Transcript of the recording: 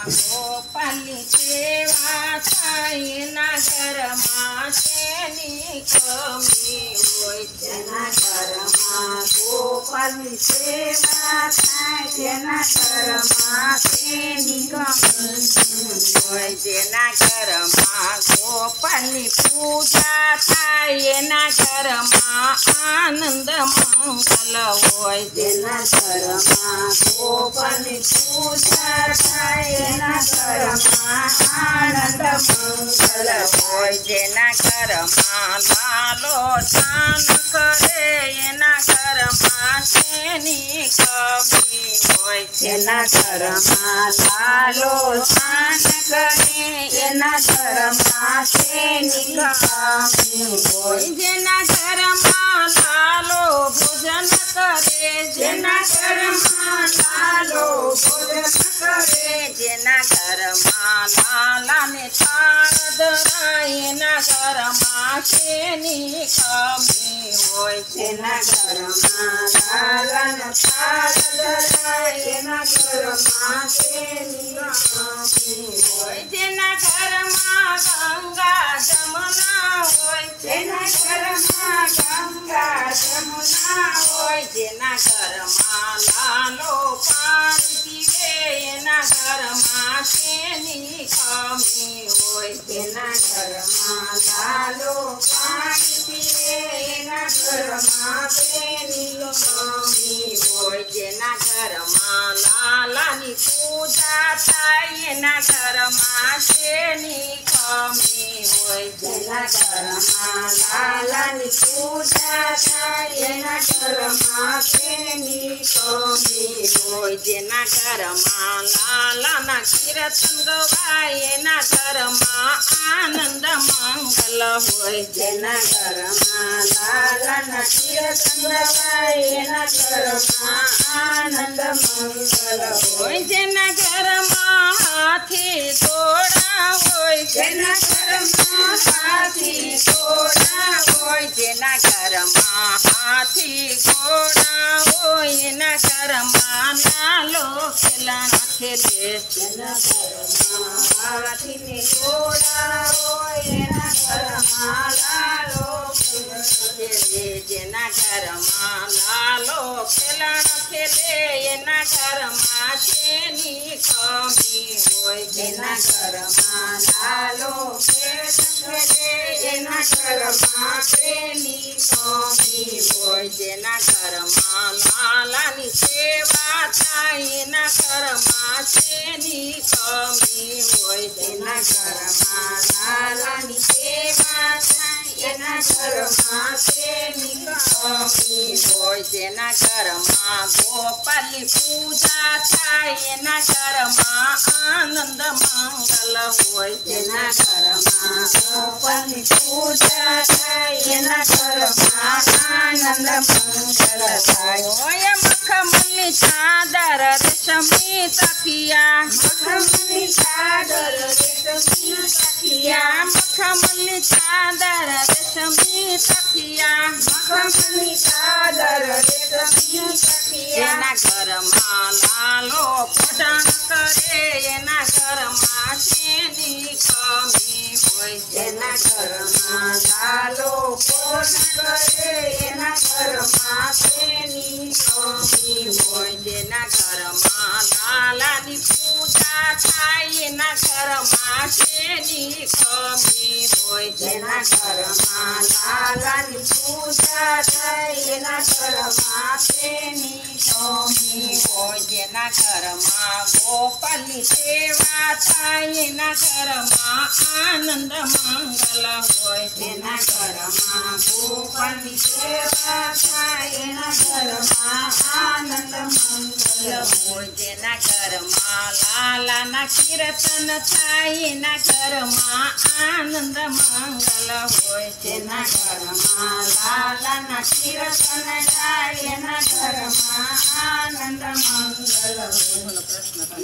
ગોપાલની સેવા થાય એના ઘરમાં શેની કમી હોય જેના ઘરમાં ગોપાલની સેવા થાય તેના ઘરમાં તેની કમી હોય જેના ઘરમાં ગોપાલની પૂજા થાય એના ઘરમાં આનંદ મંગલ હોય જેના ઘરમાં ગોપાલની પૂજા થાય એના ઘરમાં આનંદ મંગલ હોય જેના ઘરમાં લાલો સ્નાન કરે એના ઘરમાં શેની કમી હોય જેના ઘરમાં લાલો સ્નાન કરે એના ઘરમાં તેની કમી હોય જેના ઘરમાં લાલો ભોજન કરે જેના ઘરમાં લાલો ભોજન કરે જેના ઘરમાં લાલાને થાળ ધરાય એના ઘરમાં શેની કમી હોય જેના ઘરમાં લાલાને થાળ ધરાય એના ઘરમાં તેની કમી હોય જેના ઘરમાં ગંગા જમના હોય જેના ઘરમાં ગંગા જમુના હોય જેના ઘરમાં લાલો પાણી પીવે એના ઘરમાં શેની કમી હોય જેના ઘરમાં લાલો પાણી પીવે એના ઘરમાં તેની કમી હોય જેના ઘરમાં લાલાની પૂજા થાય એના ઘરમાં શેની કમી હોય જેના ઘરમાં લાલાની પૂજા થાય એના ઘરમાં તેની કમી હોય જેના ઘરમાં લાલાના કીર્તન ગવાય એના ઘરમાં આનંદ મંગલ હોય જેના ઘરમાં લાલાના કીર્તન ગવાય એના ઘરમાં આનંદ મંગલ હોય જેના ઘરમાં હાથી ઘોડા હોય જેના ઘરમાં હાથી ઘોડા હોય જેના ઘરમાં હાથી ઘોડા હોય એના ઘરમાં લાલો ખેલણા ખેલે જેના ઘરમાં હાથી ઘોડા હોય એના ઘરમાં લાલો જેના ઘરમાં લાલો ખેલણા ખેલે એના ઘરમાં શેની કમી હોય જેના ઘરમાં લાલો ખેલે એના ઘરમાં તેની કમી હોય જેના ઘરમાં લાલાની સેવા થાય એના ઘરમાં શેની કમી હોય જેના ઘરમાં લાલાની સેવા થાય એના ઘરમાં તેની કમી હોય જેના ઘરમાં ગોપાલની પૂજા થાય એના ઘરમાં આનંદ મંગલ હોય જેના ઘરમાં ગોપાલની પૂજા થાય એના ઘરમાં આનંદ મંગલ થાય હોય મખમલની ચાદર રેશમી તકિયા મખમલની ચાદર રેશમી તકિયા મખમલની ચાદર રેશમી તકિયા મખમલની ચાદર રેશમી તકિયા એના ઘરમાં લાલો પૂજન કરે એના ઘરમાં શેની કમી હોય જેના ઘરમાં લાલો પૂજન કરે એના ઘરમાં તેની કમી હોય જેના ઘરમાં લાલાની પૂજા થાય એના ઘરમાં શેની કમી હોય જેના ઘરમાં લાલાની પૂજા થાય એના ઘરમાં તેની કમી હોય જેના ઘરમાં ગોપાલની સેવા થાય એના ઘરમાં આનંદ મંગલ હોય જેના ઘરમાં ગોપાલની સેવા થાય એના ઘરમાં આનંદ મંગલ હોય જેના ઘરમાં લાલાના કીર્તન થાય એના ઘરમાં આનંદ મંગલ હોય જેના ઘરમાં લાલાના કીર્તન થાય એના ઘરમાં આનંદ મંગલ હોય.